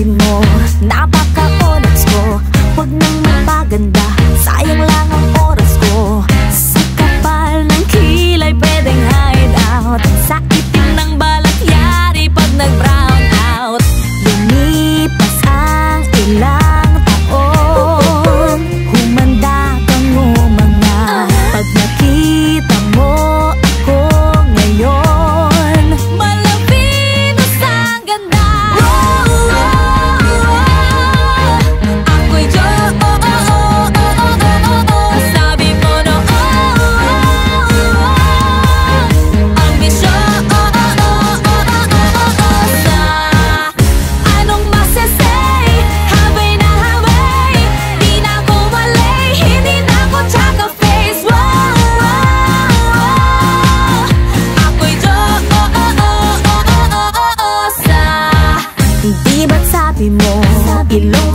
sabi mo, napaka-onyx ko. Huwag nang magpaganda, sayang lang ang oras ko. Sa kapal ng kilay pwedeng hide out, sa itim ng balat yari pag nag-brown out. Lumipas ang ilang taon, humanda kang umanga. Pag nakita mo ako ngayon, malapinos ang ganda. Ako'y sabi mo no, ambisyon. Anong masasay? Habay na habay, di na ako malay, hindi na ako tsaka face. Ako'y Diyosa. Di ba't sabi mo, ilong